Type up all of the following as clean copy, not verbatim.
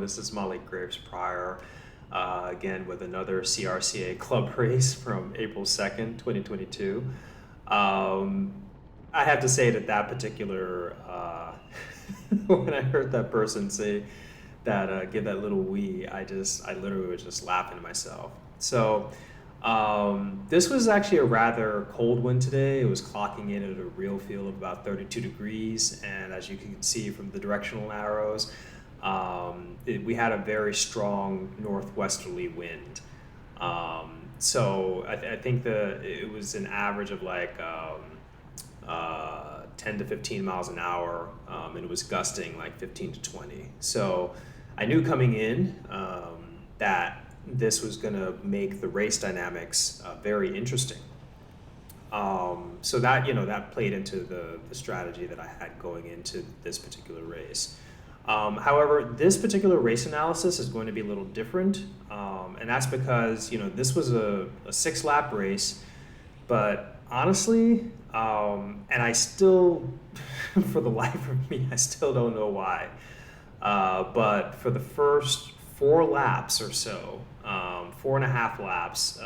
This is Malik Graves Pryor, again with another CRCA club race from April 2nd, 2022. I have to say that particular, when I heard that person say that, give that little wee, I literally was just laughing to myself. So, this was actually a rather cold one today. It was clocking in at a real feel of about 32 degrees, and as you can see from the directional arrows, we had a very strong northwesterly wind. So I think it was an average of like 10 to 15 miles an hour, and it was gusting like 15 to 20. So I knew coming in that this was going to make the race dynamics very interesting. So that played into the strategy that I had going into this particular race. However, this particular race analysis is going to be a little different, and that's because this was a 6-lap race, but honestly, and I still, for the life of me, I still don't know why. But for the first 4 laps or so, 4.5 laps,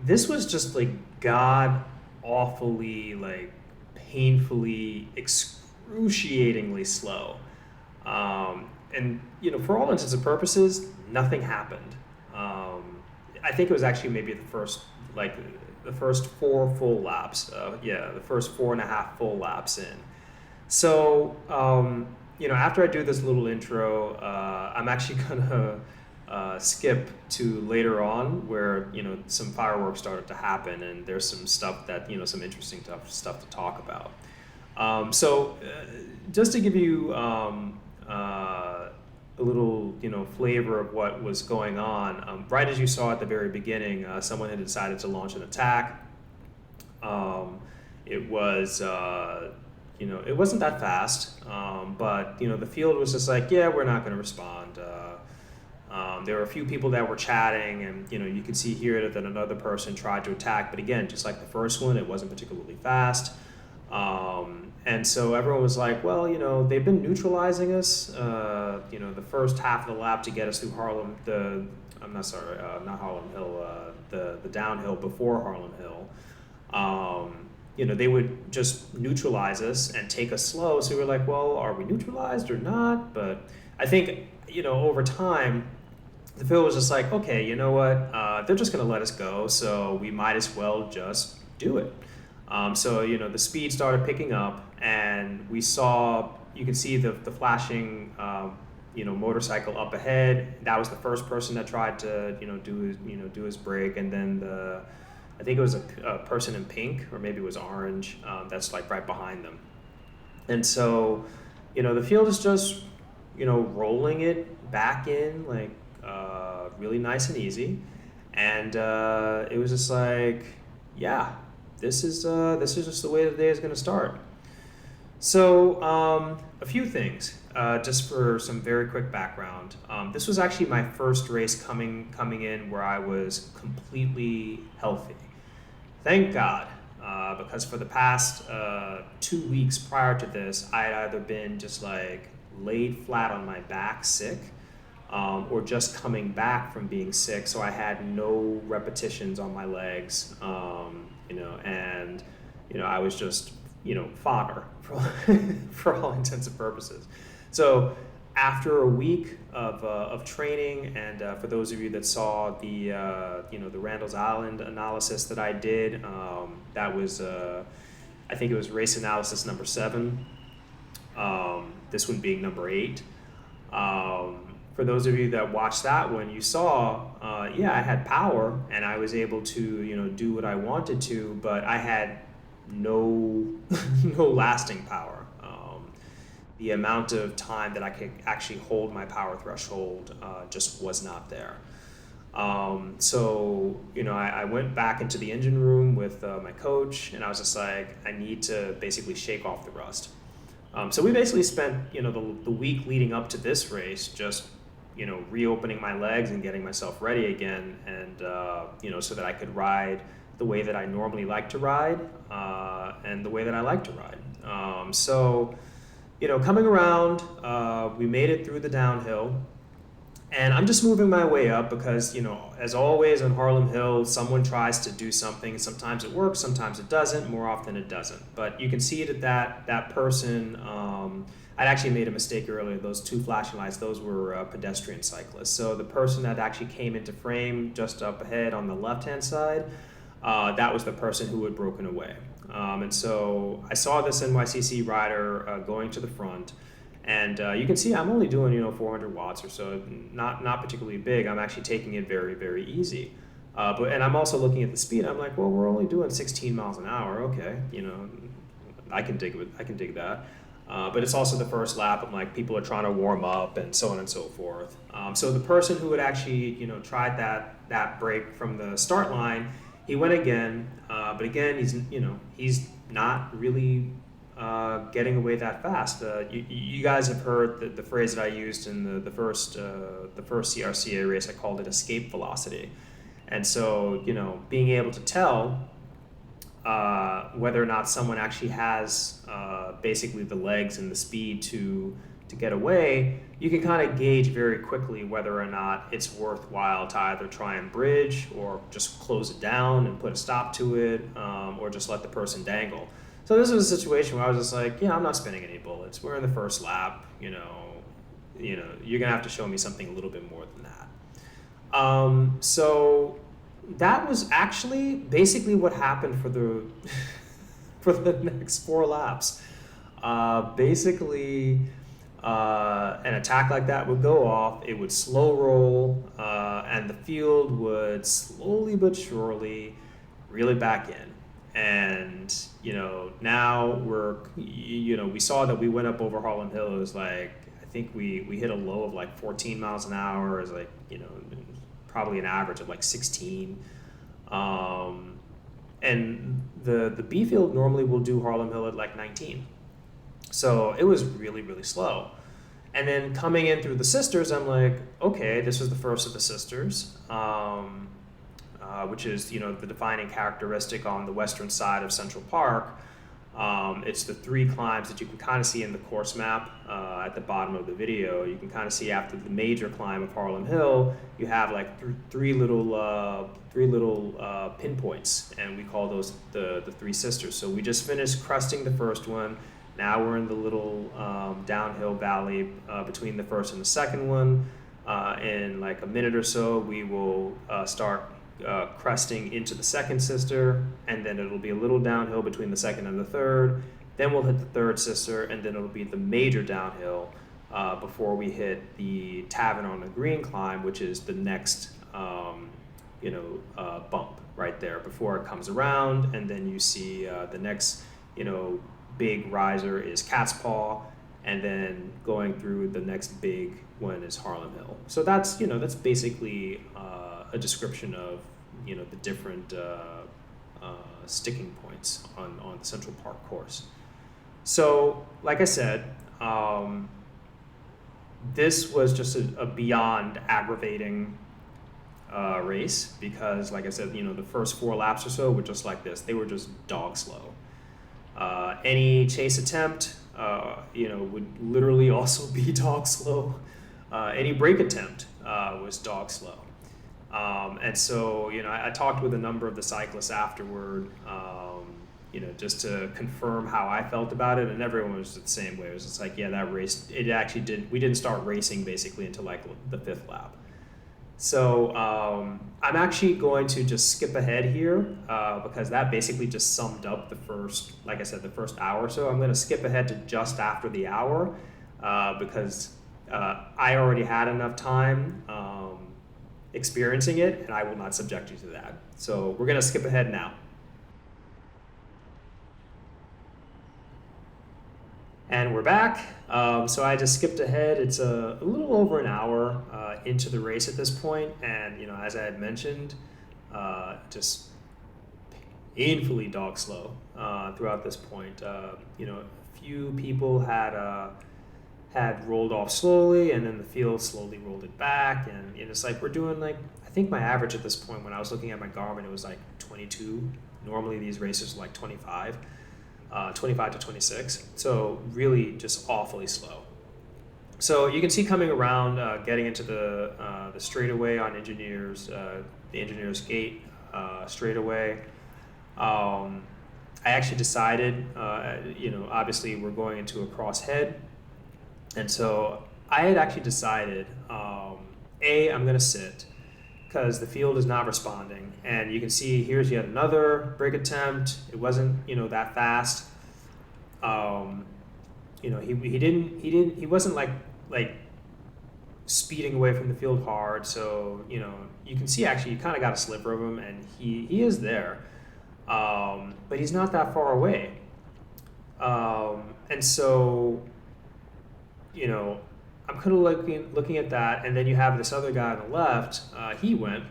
this was just like god awfully, like painfully, excruciatingly slow. And for all intents and purposes, nothing happened. I think it was actually maybe the first 4 full laps. The first 4.5 full laps in. So, after I do this little intro, I'm actually gonna skip to later on where some fireworks started to happen, and there's some stuff that some interesting stuff to talk about. So, just to give you a little flavor of what was going on, right as you saw at the very beginning, someone had decided to launch an attack. It was it wasn't that fast, but the field was just like, yeah, we're not going to respond. There were a few people that were chatting, and you can see here that another person tried to attack, but again, just like the first one, it wasn't particularly fast. And so everyone was like, well, they've been neutralizing us, the first half of the lap to get us through not Harlem Hill, the downhill before Harlem Hill. They would just neutralize us and take us slow. So we were like, well, are we neutralized or not? But I think, over time, the field was just like, okay, you know what? They're just going to let us go. So we might as well just do it. So, the speed started picking up, and we saw, you can see the flashing, motorcycle up ahead. That was the first person that tried to, do his break. And then I think it was a person in pink, or maybe it was orange, that's like right behind them. And so, the field is just, rolling it back in, like, really nice and easy. And it was just like, yeah, this is just the way the day is going to start. So a few things, just for some very quick background. This was actually my first race coming in where I was completely healthy. Thank God, because for the past 2 weeks prior to this, I had either been just like laid flat on my back sick, or just coming back from being sick, so I had no repetitions on my legs, and I was just fodder for all intents and purposes. So after a week of training, and for those of you that saw the Randall's Island analysis that I did, that was I think it was race analysis number 7. This one being number 8. For those of you that watched that one, you saw, I had power, and I was able to, do what I wanted to, but I had no lasting power. The amount of time that I could actually hold my power threshold just was not there. So, I went back into the engine room with my coach, and I was just like, I need to basically shake off the rust. So we basically spent, the week leading up to this race just, reopening my legs and getting myself ready again, and, so that I could ride the way that I normally like to ride, and the way that I like to ride. So coming around, we made it through the downhill. And I'm just moving my way up because, as always on Harlem Hill, someone tries to do something. Sometimes it works, sometimes it doesn't. More often it doesn't. But you can see that person. I'd actually made a mistake earlier. Those two flashing lights, those were pedestrian cyclists. So the person that actually came into frame just up ahead on the left-hand side, that was the person who had broken away. And so I saw this NYCC rider going to the front. And you can see I'm only doing 400 watts or so, not particularly big. I'm actually taking it very, very easy. And I'm also looking at the speed. I'm like, well, we're only doing 16 miles an hour. Okay, I can dig that. But it's also the first lap. I'm like, people are trying to warm up and so on and so forth. So the person who had actually tried that break from the start line, he went again. But again, he's not really getting away that fast. You guys have heard the phrase that I used in the first CRCA race. I called it escape velocity. And so, being able to tell whether or not someone actually has basically the legs and the speed to get away, you can kind of gauge very quickly whether or not it's worthwhile to either try and bridge or just close it down and put a stop to it, or just let the person dangle. So this was a situation where I was just like, I'm not spinning any bullets. We're in the first lap, you're gonna have to show me something a little bit more than that. So that was actually basically what happened for the for the next 4 laps. Basically, an attack like that would go off. It would slow roll, and the field would slowly but surely reel it back in. And now we saw that we went up over Harlem Hill. It was like, I think we hit a low of like 14 miles an hour. It was like probably an average of like 16. And the B field normally will do Harlem Hill at like 19. So it was really, really slow. And then coming in through the sisters, I'm like, okay, this was the first of the sisters. Which is the defining characteristic on the western side of Central Park. It's the 3 climbs that you can kind of see in the course map at the bottom of the video. You can kind of see after the major climb of Harlem Hill, you have like three little pinpoints, and we call those the 3 sisters. So we just finished cresting the first one. Now we're in the little downhill valley between the first and the second one. In like a minute or so, we will start cresting into the second sister, and then it'll be a little downhill between the second and the third. Then we'll hit the third sister, and then it'll be the major downhill before we hit the Tavern on the Green climb, which is the next bump right there before it comes around. And then you see the next big riser is Cat's Paw, and then going through the next big one is Harlem Hill. So that's that's basically a description of the different sticking points on the Central Park course. So like I said, this was just a beyond aggravating race, because like I said, the first 4 laps or so were just like this. They were just dog slow. Any chase attempt would literally also be dog slow. Any brake attempt was dog slow. And so, I talked with a number of the cyclists afterward, just to confirm how I felt about it, and everyone was the same way. It was just like, that race, we didn't start racing basically until like the 5th lap. So I'm actually going to just skip ahead here because that basically just summed up the first hour or so. I'm going to skip ahead to just after the hour because I already had enough time experiencing it, and I will not subject you to that. So we're going to skip ahead now. And we're back. So I just skipped ahead. It's a little over an hour into the race at this point, and as I had mentioned, just painfully dog slow throughout this point. A few people had rolled off slowly, and then the field slowly rolled it back, and it's like we're doing I think my average at this point when I was looking at my Garmin, it was like 22. Normally these races are like 25. 25 to 26. So really just awfully slow. So you can see coming around, getting into the straightaway on Engineers, the Engineers Gate straightaway. I actually decided, obviously we're going into a crosshead. And so I had actually decided, I'm going to sit because the field is not responding. And you can see here's yet another brake attempt. It wasn't, that fast. He wasn't like speeding away from the field hard. So, you can see actually you kind of got a sliver of him, and he is there. But he's not that far away. And so, I'm kind of looking at that, and then you have this other guy on the left. He went,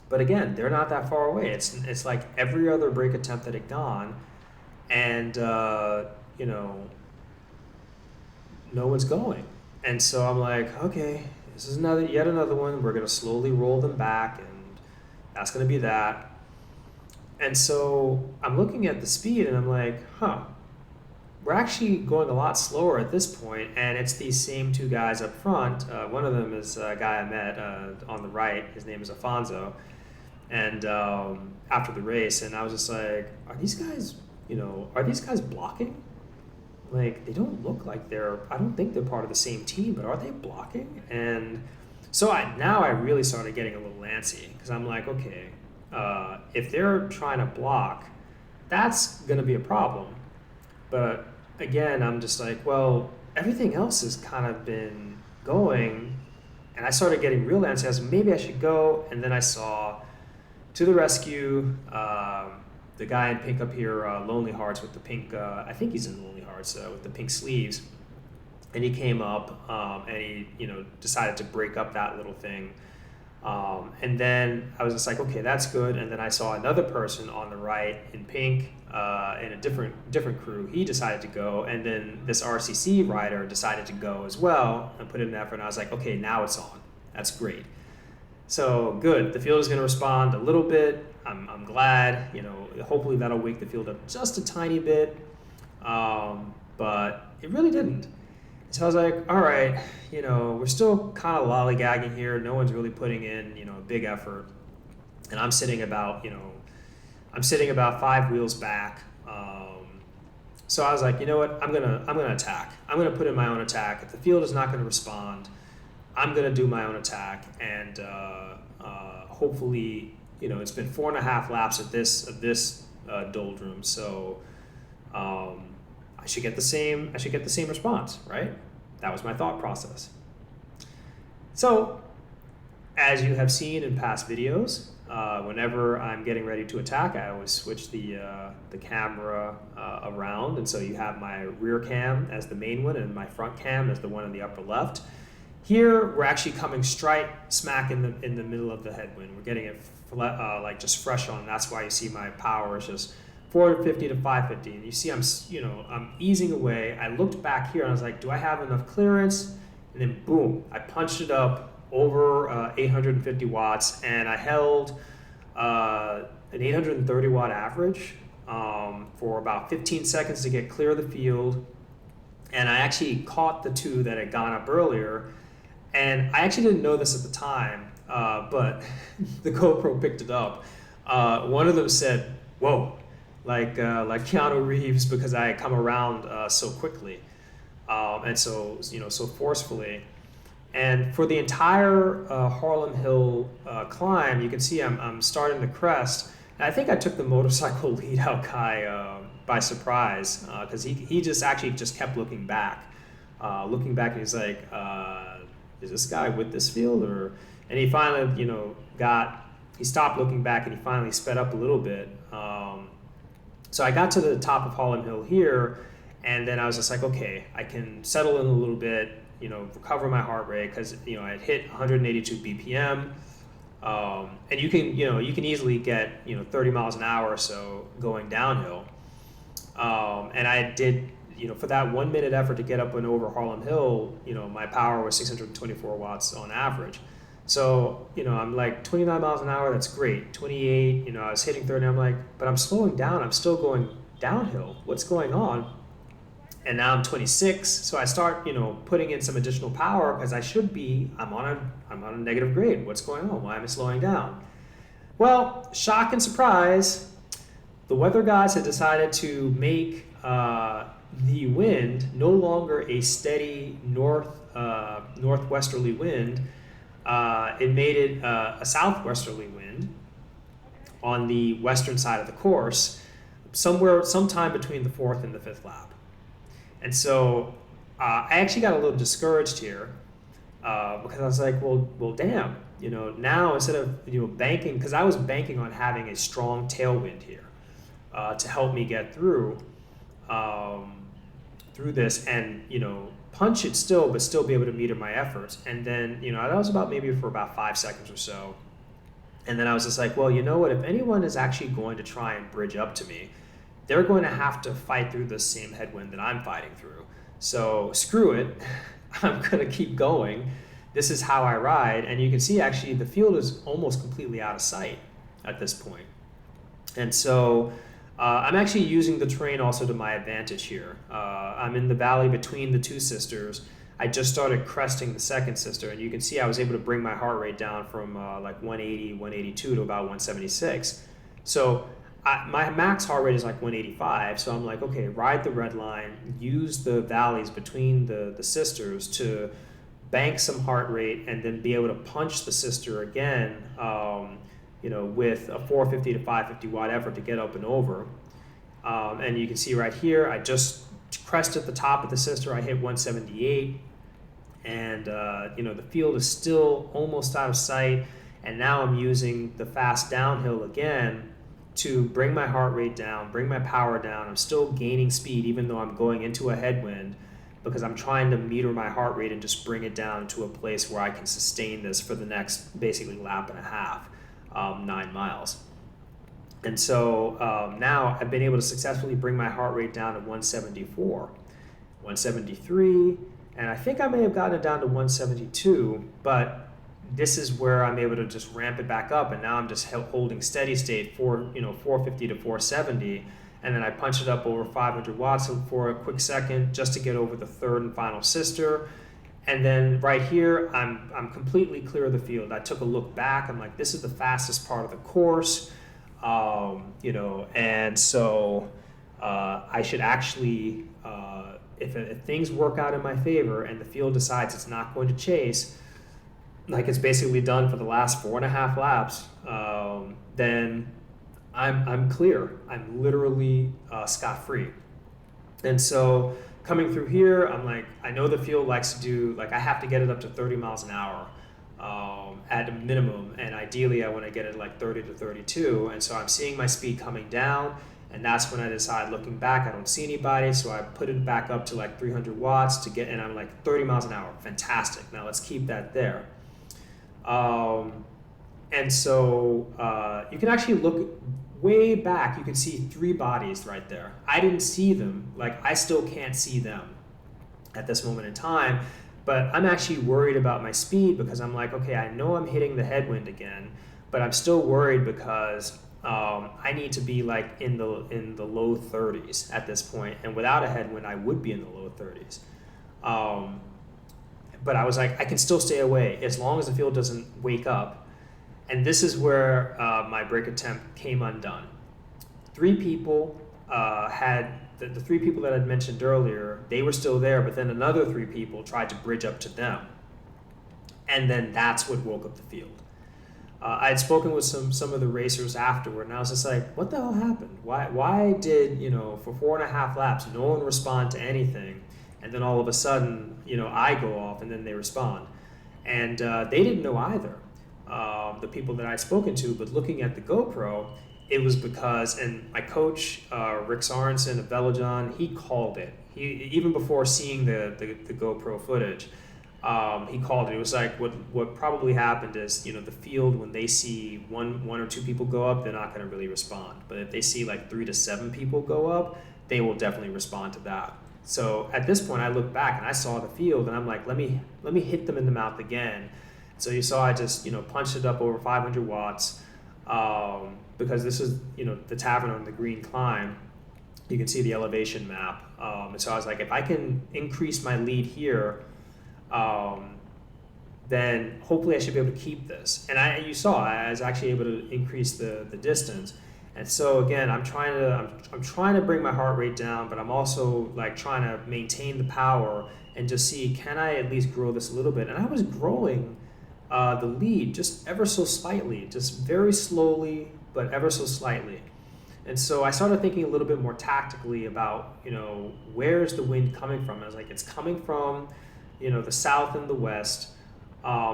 but again, they're not that far away. It's like every other brake attempt that had gone, and no one's going. And so I'm like, okay, this is yet another one. We're gonna slowly roll them back, and that's gonna be that. And so I'm looking at the speed, and I'm like, we're actually going a lot slower at this point, and it's these same two guys up front. One of them is a guy I met on the right. His name is Afonso. And after the race, and I was just like, are these guys blocking? Like, they don't look like I don't think they're part of the same team, but are they blocking? And so now I really started getting a little antsy, because I'm like, okay, if they're trying to block, that's going to be a problem. But again, I'm just like, well, everything else has kind of been going, and I started getting real antsy. I was like, maybe I should go. And then I saw, to the rescue, the guy in pink up here, Lonely Hearts, with the pink, I think he's in Lonely Hearts, with the pink sleeves. And he came up, and he, decided to break up that little thing. And then I was just like, okay, that's good. And then I saw another person on the right in pink, in a different crew. He decided to go, and then this RCC rider decided to go as well and put in an effort. And I was like, okay, now it's on. That's great. So good. The field is going to respond a little bit. I'm glad. Hopefully that'll wake the field up just a tiny bit, but it really didn't. So I was like, all right, we're still kind of lollygagging here. No one's really putting in, a big effort. And I'm sitting about 5 wheels back. So I was like, you know what? I'm gonna attack. I'm gonna put in my own attack. If the field is not going to respond, I'm gonna do my own attack. And hopefully, it's been 4.5 laps of this doldrum. So I should get the same response, right? That was my thought process. So, as you have seen in past videos, whenever I'm getting ready to attack, I always switch the camera around, and so you have my rear cam as the main one and my front cam as the one in the upper left. Here, we're actually coming smack in the middle of the headwind. We're getting it like just fresh on. That's why you see my power is just 450 to 550, and you see I'm easing away. I looked back here and I was like, do I have enough clearance? And then boom, I punched it up over 850 watts, and I held an 830 watt average for about 15 seconds to get clear of the field. And I actually caught the two that had gone up earlier, and I actually didn't know this at the time, but the GoPro picked it up. One of them said, whoa, like Keanu Reeves, because I had come around so quickly and so forcefully. And for the entire Harlem Hill climb, you can see I'm starting to crest. And I think I took the motorcycle lead out guy by surprise, because he just kept looking back. And he's like, is this guy with this field? And he finally, he stopped looking back, and he finally sped up a little bit. So I got to the top of Harlem Hill here, and then I was just like, okay, I can settle in a little bit, recover my heart rate, because I had hit 182 BPM, and you can easily get 30 miles an hour or so going downhill, and I did for that 1 minute effort to get up and over Harlem Hill, my power was 624 watts on average. So, I'm like 29 miles an hour, that's great. 28, I was hitting 30, I'm like, but I'm slowing down, I'm still going downhill. What's going on? And now I'm 26, so I start, putting in some additional power because I'm on a negative grade. What's going on? Why am I slowing down? Well, shock and surprise, the weather gods had decided to make the wind no longer a steady northwesterly wind. It made it a southwesterly wind on the western side of the course, sometime between the fourth and the fifth lap. And so I actually got a little discouraged here because I was like, well, damn, now instead of banking, because I was banking on having a strong tailwind here to help me get through this and punch it still, but still be able to meter my efforts. And then that was about maybe for about 5 seconds or so. And then I was just like, well, you know what? If anyone is actually going to try and bridge up to me, they're going to have to fight through the same headwind that I'm fighting through. So screw it. I'm going to keep going. This is how I ride. And you can see actually the field is almost completely out of sight at this point. And so I'm actually using the terrain also to my advantage here. I'm in the valley between the two sisters. I just started cresting the second sister, and you can see I was able to bring my heart rate down from like 180, 182 to about 176. So my max heart rate is like 185, so I'm like, okay, ride the red line, use the valleys between the sisters to bank some heart rate, and then be able to punch the sister again, with a 450 to 550 watt effort to get up and over. And you can see right here, I just crested the top of the sister, I hit 178, and the field is still almost out of sight, and now I'm using the fast downhill again to bring my heart rate down, bring my power down. I'm still gaining speed even though I'm going into a headwind because I'm trying to meter my heart rate and just bring it down to a place where I can sustain this for the next basically lap and a half, 9 miles. And so now I've been able to successfully bring my heart rate down to 174, 173, and I think I may have gotten it down to 172, but this is where I'm able to just ramp it back up, and now I'm just holding steady state for 450 to 470, and then I punch it up over 500 watts for a quick second just to get over the third and final sister. And then right here, I'm completely clear of the field. I took a look back. I'm like, this is the fastest part of the course, and so I should actually, if things work out in my favor and the field decides it's not going to chase, like it's basically done for the last 4.5 laps, then I'm clear. I'm literally scot-free. And so coming through here, I'm like, I know the field likes to do, like I have to get it up to 30 miles an hour at a minimum, and ideally I want to get it like 30 to 32, and so I'm seeing my speed coming down, and that's when I decide, looking back, I don't see anybody, so I put it back up to like 300 watts to get, and I'm like 30 miles an hour, fantastic. Now let's keep that there. And so you can actually look way back, you can see 3 bodies right there. I didn't see them, like I still can't see them at this moment in time, but I'm actually worried about my speed because I'm like, okay, I know I'm hitting the headwind again, but I'm still worried because I need to be like in the low 30s at this point, and without a headwind, I would be in the low 30s. But I was like, I can still stay away as long as the field doesn't wake up. And this is where my break attempt came undone. 3 people had, the 3 people that I'd mentioned earlier, they were still there, but then another 3 people tried to bridge up to them. And then that's what woke up the field. I had spoken with some of the racers afterward, and I was just like, what the hell happened? Why did, for 4.5 laps, no one respond to anything? And then all of a sudden, I go off and then they respond. And they didn't know either, the people that I'd spoken to, but looking at the GoPro, it was because, and my coach, Rick Sorensen of Velojon, he called it. He, even before seeing the GoPro footage, he called it. It was like, what probably happened is, the field, when they see one or 2 people go up, they're not going to really respond. But if they see like 3 to 7 people go up, they will definitely respond to that. So at this point, I looked back and I saw the field, and I'm like, let me hit them in the mouth again. So you saw I just punched it up over 500 watts because this is the tavern on the green climb, You can see the elevation map. And so I was like, if I can increase my lead here, then hopefully I should be able to keep this. And you saw I was actually able to increase the distance. And so again, I'm trying to bring my heart rate down, but I'm also like trying to maintain the power and just see, can I at least grow this a little bit? And I was growing the lead just ever so slightly, just very slowly, but ever so slightly. And so I started thinking a little bit more tactically about, where's the wind coming from? And I was like, it's coming from, the south and the west.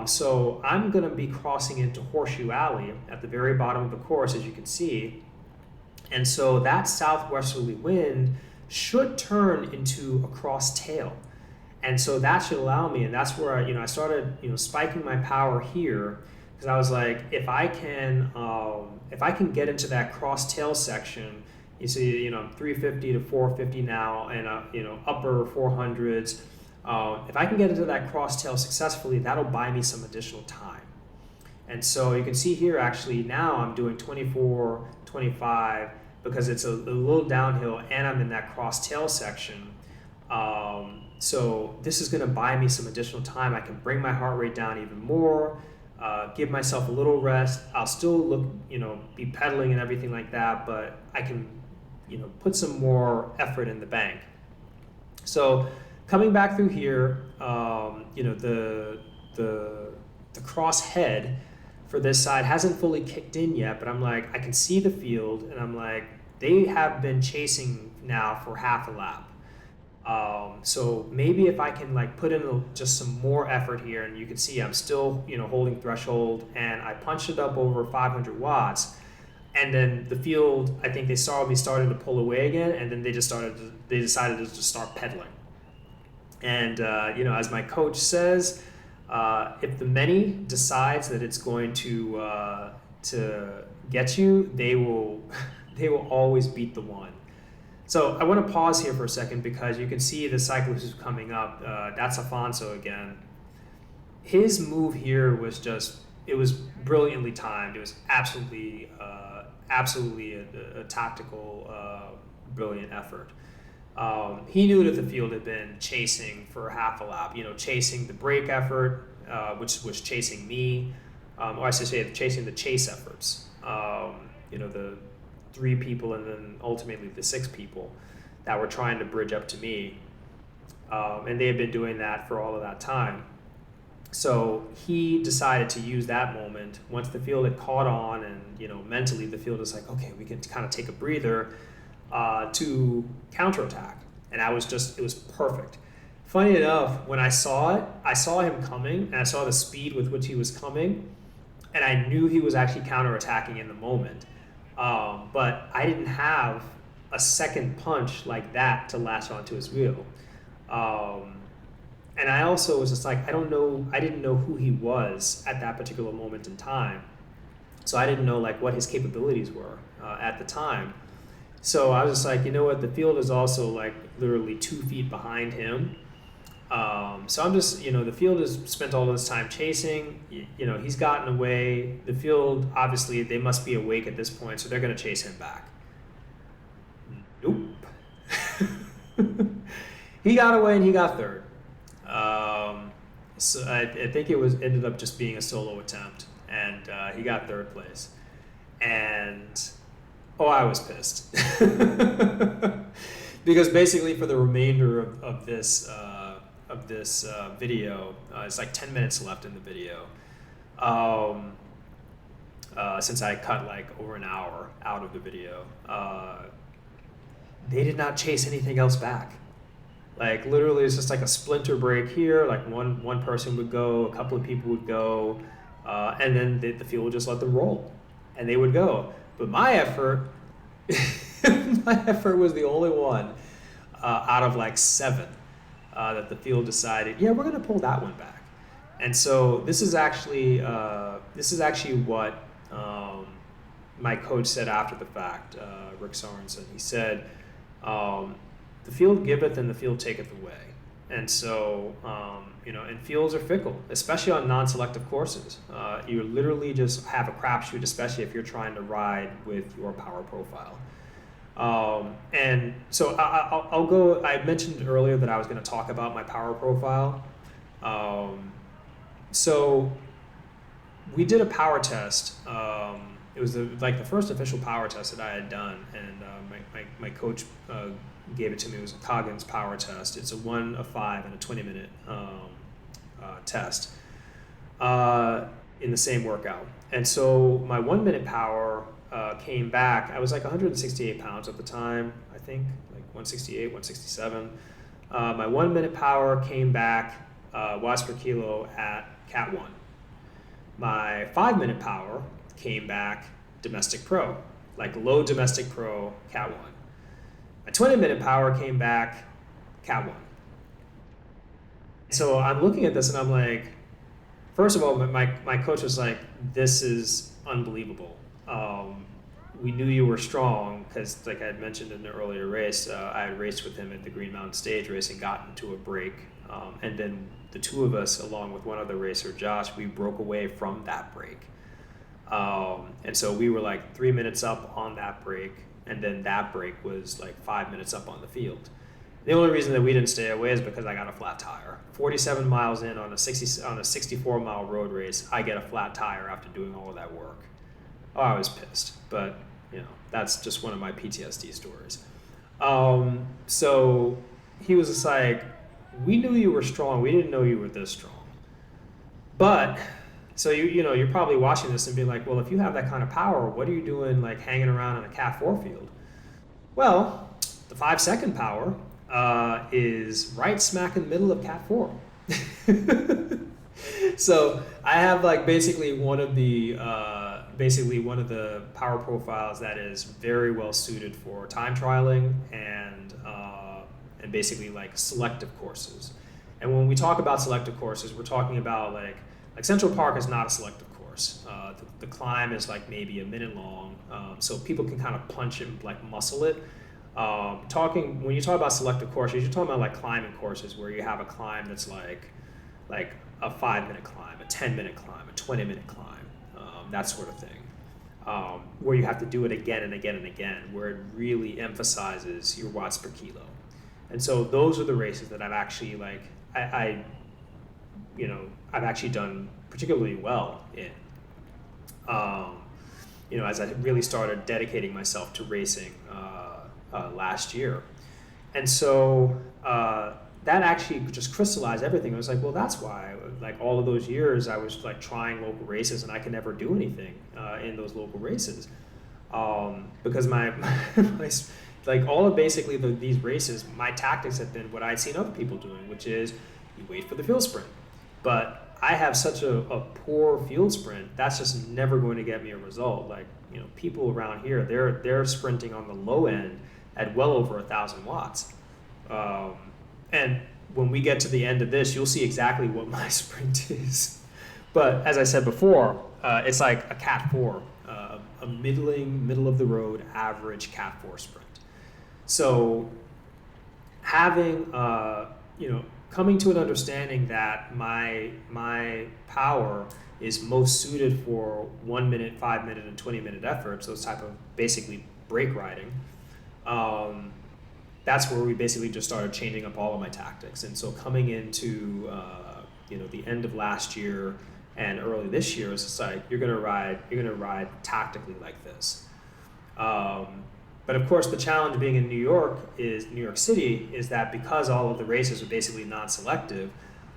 So I'm going to be crossing into Horseshoe Alley at the very bottom of the course, as you can see. And so that southwesterly wind should turn into a cross tail. And so that should allow me, and that's where I started spiking my power here, because I was like, if I can get into that cross tail section, you see, I'm 350 to 450 now, and upper 400s. If I can get into that cross tail successfully, that'll buy me some additional time. And so you can see here, actually now I'm doing 24, 25 because it's a little downhill, and I'm in that cross tail section. So this is going to buy me some additional time. I can bring my heart rate down even more, give myself a little rest. I'll still be pedaling and everything like that, but I can, put some more effort in the bank. So coming back through here, the cross head for this side hasn't fully kicked in yet, but I'm like, I can see the field, and I'm like, they have been chasing now for half a lap. So maybe if I can put in just some more effort here, and you can see I'm still holding threshold, and I punched it up over 500 watts, and then the field, I think they saw me starting to pull away again, and then they decided to just start pedaling. And as my coach says, if the many decides that it's going to get you, they will always beat the one. So I want to pause here for a second, because you can see the cyclist who's coming up. That's Afonso again. His move here was it was brilliantly timed. It was absolutely a tactical, brilliant effort. He knew that the field had been chasing for half a lap, chasing the break effort, which was chasing me, or I should say chasing the chase efforts. The 3 people and then ultimately the 6 people that were trying to bridge up to me. And they had been doing that for all of that time. So he decided to use that moment once the field had caught on, and mentally the field was like, okay, we can kind of take a breather to counterattack. And it was perfect. Funny enough, when I saw it, I saw him coming, and I saw the speed with which he was coming, and I knew he was actually counterattacking in the moment. But I didn't have a second punch like that to latch onto his wheel. And I also was just like, I didn't know who he was at that particular moment in time. So I didn't know what his capabilities were at the time. So I was just like, the field is also literally 2 feet behind him. So I'm just, the field has spent all this time chasing, he's gotten away. The field, obviously, they must be awake at this point, so they're going to chase him back. Nope. He got away and he got third. So I think ended up just being a solo attempt, and he got third place. And, I was pissed. Because basically for the remainder of this video, it's 10 minutes left in the video, since I cut over an hour out of the video. They did not chase anything else back. Literally it's just a splinter break here, one person would go, a couple of people would go, and then the field would just let them roll, and they would go. But my effort was the only one out of 7 that the field decided, yeah, we're going to pull that one back. And so this is actually what my coach said after the fact, Rick Sorensen. He said, the field giveth and the field taketh away. And so, and fields are fickle, especially on non-selective courses. You literally just have a crapshoot, especially if you're trying to ride with your power profile. And so I'll go. I mentioned earlier that I was going to talk about my power profile. Um, so we did a power test. It was like the first official power test that I had done, and my coach gave it to me. It was a Coggans power test. It's a 1, a 5, and a 20-minute test in the same workout. And so my 1-minute power came back. I was like 168 pounds at the time, I think, like 168, 167. My 1-minute power came back watts per kilo at Cat 1. My 5-minute power came back domestic pro, like low domestic pro, Cat 1. My 20-minute power came back Cat 1. So I'm looking at this and I'm like, first of all, my coach was like, this is unbelievable. We knew you were strong because, like I had mentioned in the earlier race, I had raced with him at the Green Mountain Stage race and gotten into a break. And then the two of us, along with one other racer, Josh, we broke away from that break. And so we were like 3 minutes up on that break, and then that break was like 5 minutes up on the field. The only reason that we didn't stay away is because I got a flat tire. 47 miles in on a 64-mile road race, I get a flat tire after doing all of that work. Oh, I was pissed, but that's just one of my PTSD stories. So he was just like, we knew you were strong. We didn't know you were this strong. But so you're probably watching this and being like, well, if you have that kind of power, what are you doing like hanging around in a Cat 4 field? Well, the 5-second power is right smack in the middle of Cat 4. So I have like basically one of the power profiles that is very well suited for time trialing and basically like selective courses. And when we talk about selective courses, we're talking about like Central Park is not a selective course. The climb is like maybe a minute long, so people can kind of punch and like muscle it. When you talk about selective courses, you're talking about like climbing courses where you have a climb that's like a 5-minute climb, a 10-minute climb, a 20-minute climb, that sort of thing, where you have to do it again and again and again, where it really emphasizes your watts per kilo. And so those are the races that I've actually like I've actually done particularly well in. As I really started dedicating myself to racing last year. And so that actually just crystallized everything. I was like, well, that's why, like all of those years I was like trying local races and I could never do anything in those local races. Because my like all of basically these races, my tactics have been what I'd seen other people doing, which is you wait for the field sprint. But I have such a poor field sprint, that's just never going to get me a result. Like, people around here, they're sprinting on the low end at well over 1,000 watts. And when we get to the end of this, you'll see exactly what my sprint is. But as I said before, it's like a Cat 4, a middle of the road average Cat 4 sprint. So having, coming to an understanding that my power is most suited for 1 minute, 5 minute, and 20-minute efforts, those type of basically break riding, that's where we basically just started changing up all of my tactics. And so coming into the end of last year and early this year, it's just like you're gonna ride tactically like this. But of course, the challenge being in New York City is that because all of the races are basically non-selective,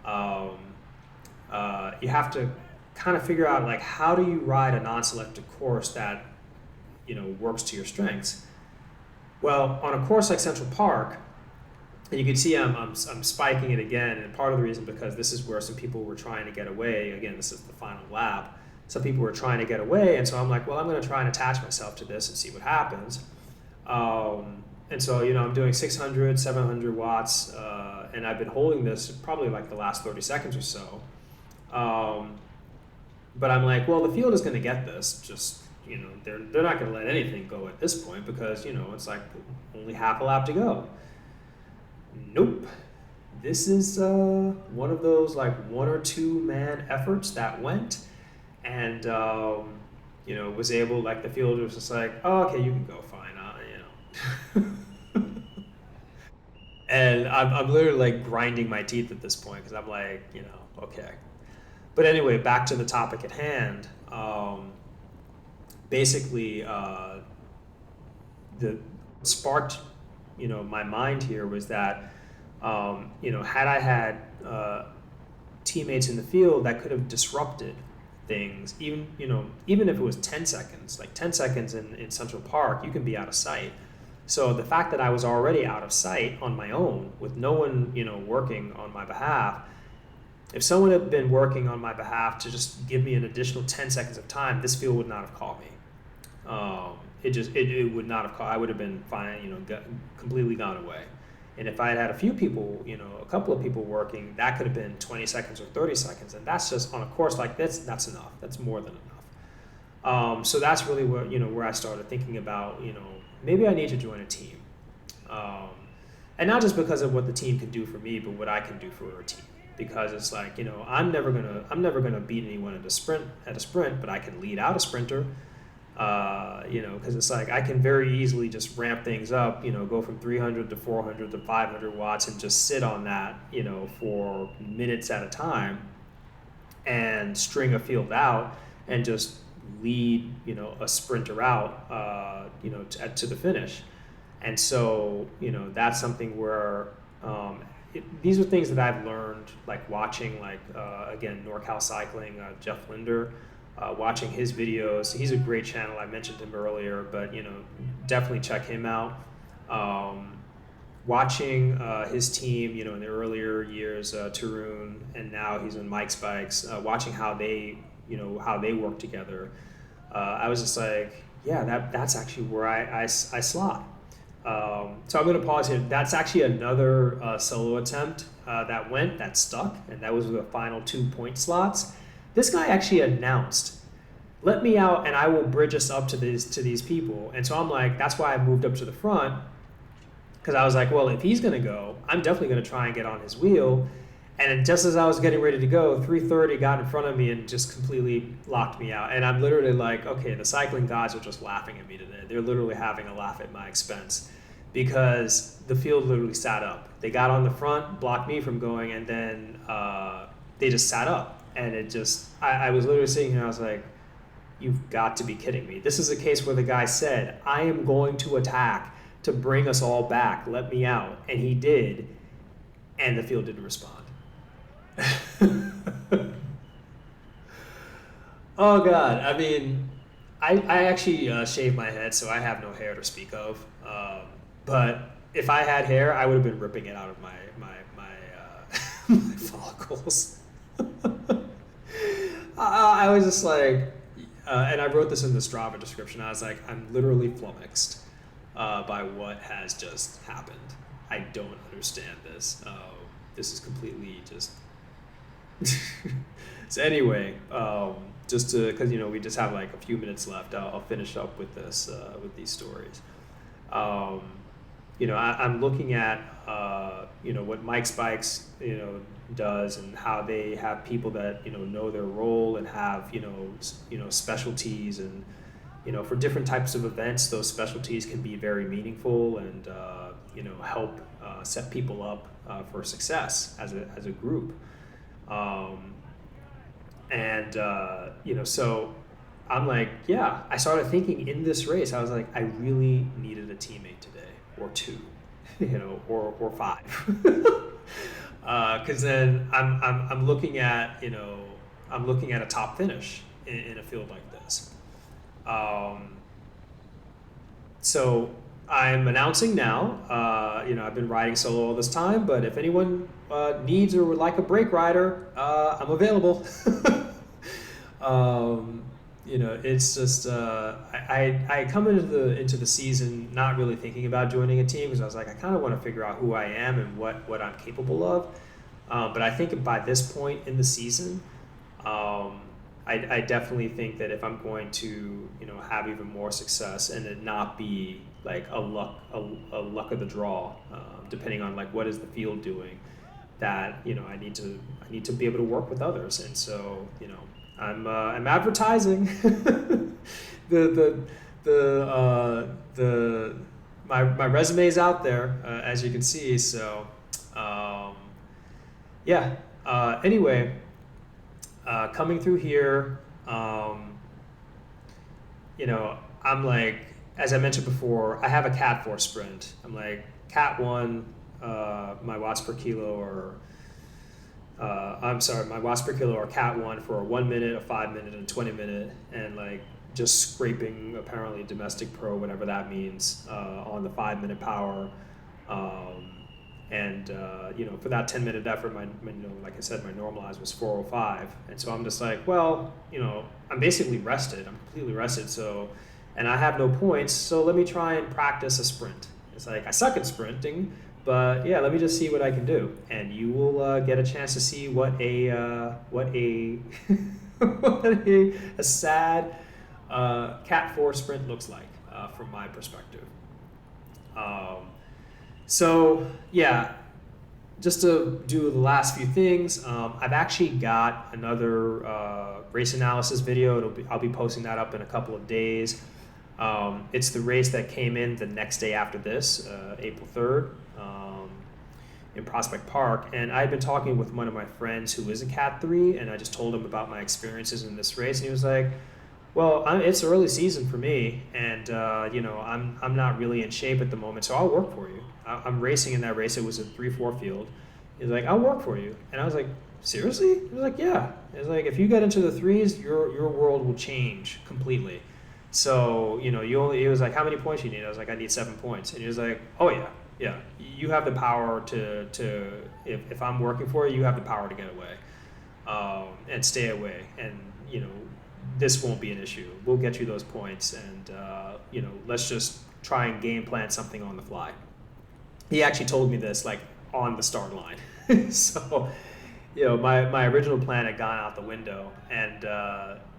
you have to kind of figure out like how do you ride a non-selective course that works to your strengths. Well, on a course like Central Park, and you can see I'm spiking it again, and part of the reason because this is where some people were trying to get away. Again, this is the final lap. Some people were trying to get away, and so I'm like, well, I'm going to try and attach myself to this and see what happens. And so, I'm doing 600, 700 watts, and I've been holding this probably like the last 30 seconds or so. But I'm like, well, the field is going to get this. Just, they're not going to let anything go at this point because, it's like only half a lap to go. Nope. This is one of those like 1 or 2 man efforts that went, and was able, like the field was just like, oh, okay, you can go fine, And I'm literally like grinding my teeth at this point because I'm like, okay. But anyway, back to the topic at hand. Basically, the sparked, my mind here was that, had I had teammates in the field that could have disrupted things, even if it was 10 seconds, like 10 seconds in Central Park, you can be out of sight. So the fact that I was already out of sight on my own with no one, working on my behalf, if someone had been working on my behalf to just give me an additional 10 seconds of time, this field would not have caught me. It would not have caught. I would have been fine, completely gone away. And if I had had a few people, a couple of people working, that could have been 20 seconds or 30 seconds. And that's just on a course like this, that's enough. That's more than enough. So that's really where I started thinking about, maybe I need to join a team. And not just because of what the team can do for me, but what I can do for a team. Because it's like, I'm never gonna beat anyone at a sprint, but I can lead out a sprinter. Because it's like I can very easily just ramp things up, go from 300 to 400 to 500 watts and just sit on that, for minutes at a time and string a field out and just lead, a sprinter out, to the finish. And so, that's something where these are things that I've learned, like watching, like, again, NorCal Cycling, Jeff Linder. Watching his videos. He's a great channel. I mentioned him earlier, but definitely check him out. Watching his team, in the earlier years, Terun, and now he's on Mike's bikes. Watching how they work together. I was just like, yeah, that's actually where I slot. So I'm going to pause here. That's actually another solo attempt that stuck, and that was the final 2-point slots. This guy actually announced, let me out and I will bridge us up to these people. And so I'm like, that's why I moved up to the front, because I was like, well, if he's going to go, I'm definitely going to try and get on his wheel. And just as I was getting ready to go, 330 got in front of me and just completely locked me out. And I'm literally like, okay, the cycling guys are just laughing at me today. They're literally having a laugh at my expense because the field literally sat up. They got on the front, blocked me from going, and then they just sat up. And it just, I was literally sitting here and I was like, you've got to be kidding me. This is a case where the guy said, I am going to attack to bring us all back. Let me out. And he did. And the field didn't respond. Oh, God. I mean, I actually shaved my head, so I have no hair to speak of. But if I had hair, I would have been ripping it out of my my follicles. I was just like, and I wrote this in the Strava description, I was like, I'm literally flummoxed by what has just happened. I don't understand this. This is completely just... So anyway, just to, because we just have like a few minutes left, I'll finish up with this, with these stories. I'm looking at what Mike's Bikes does and how they have people that know their role and have specialties, and for different types of events, those specialties can be very meaningful and help set people up for success as a group. So I'm like, yeah, I started thinking in this race, I was like, I really needed a teammate today, or two, or five. Because then I'm looking at a top finish in a field like this. So I'm announcing now. I've been riding solo all this time, but if anyone needs or would like a brake rider, I'm available. It's just I come into the season not really thinking about joining a team, because I was like, I kind of want to figure out who I am and what I'm capable of. But I think by this point in the season, I definitely think that if I'm going to have even more success and it not be like a luck of the draw, depending on like what is the field doing, that I need to be able to work with others. And so I'm advertising the my resume's out there, as you can see. So, um, yeah. Anyway, coming through here, I'm like, as I mentioned before, I have a Cat 4 sprint. I'm like, Cat 1, my watts per kilo, or my watts per kilo are Cat 1 for a 1 minute, a 5 minute, and a 20 minute, and like just scraping apparently domestic pro, whatever that means, on the 5 minute power. For that 10-minute effort, like I said, my normalized was 405. And so I'm just like, well, I'm basically rested. I'm completely rested. So, and I have no points. So let me try and practice a sprint. It's like, I suck at sprinting, but yeah, let me just see what I can do. And you will get a chance to see what a a sad Cat 4 sprint looks like from my perspective. So yeah, just to do the last few things, I've actually got another race analysis video. I'll be posting that up in a couple of days. It's the race that came in the next day after this, April 3rd, in Prospect Park. And I had been talking with one of my friends who is a Cat 3, and I just told him about my experiences in this race, and he was like, well, it's early season for me, and I'm not really in shape at the moment, so I'll work for you. I'm racing in that race. It was a 3-4 field. He's like, I'll work for you. And I was like, seriously? He was like, yeah. He was like, if you get into the threes, your world will change completely. So, he was like, how many points you need? I was like, I need 7 points. And he was like, oh yeah. You have the power to if I'm working for you have the power to get away, and stay away. And, this won't be an issue. We'll get you those points, and, let's just try and game plan something on the fly. He actually told me this like on the start line. So, my original plan had gone out the window, and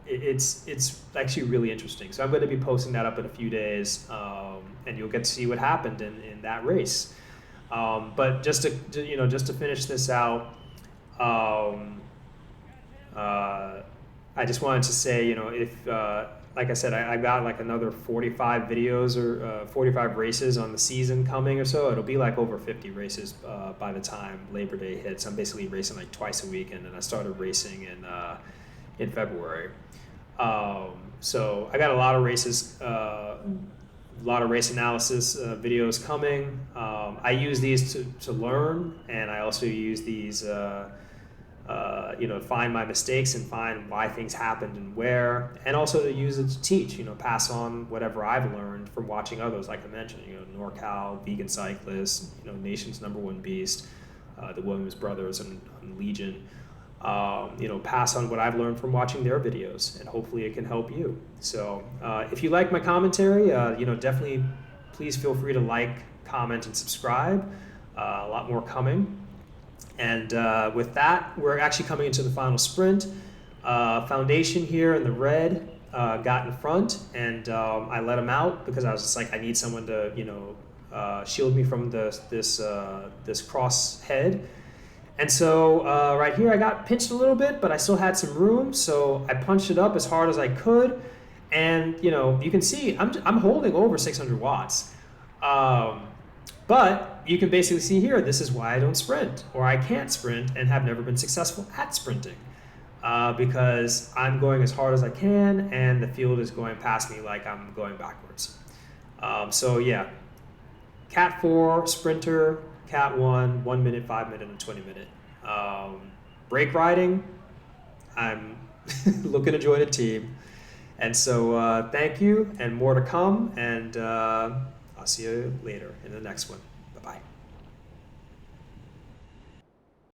it's actually really interesting. So I'm going to be posting that up in a few days, and you'll get to see what happened in that race. But just to finish this out, I just wanted to say, if like I said, I got like another 45 videos or 45 races on the season coming or so. It'll be like over 50 races by the time Labor Day hits. I'm basically racing like twice a week, and then I started racing in February. So I got a lot of races, a lot of race analysis videos coming. I use these to learn, and I also use these find my mistakes and find why things happened and where, and also to use it to teach, pass on whatever I've learned from watching others, like I mentioned, NorCal, vegan cyclists, nation's #1 beast, the Williams brothers and Legion, pass on what I've learned from watching their videos, and hopefully it can help you. So if you like my commentary, definitely please feel free to like, comment, and subscribe. A lot more coming. And with that, we're actually coming into the final sprint. Foundation here in the red got in front, and I let him out because I was just like, I need someone to, shield me from this cross head. And so right here, I got pinched a little bit, but I still had some room, so I punched it up as hard as I could. And you can see I'm holding over 600 watts. But you can basically see here, this is why I don't sprint, or I can't sprint and have never been successful at sprinting, because I'm going as hard as I can, and the field is going past me like I'm going backwards. So yeah, Cat 4, sprinter, Cat 1, 1 minute, 5 minute, and 20 minute. Brake riding, I'm looking to join a team. And so thank you, and more to come, and I'll see you later in the next one. Bye-bye.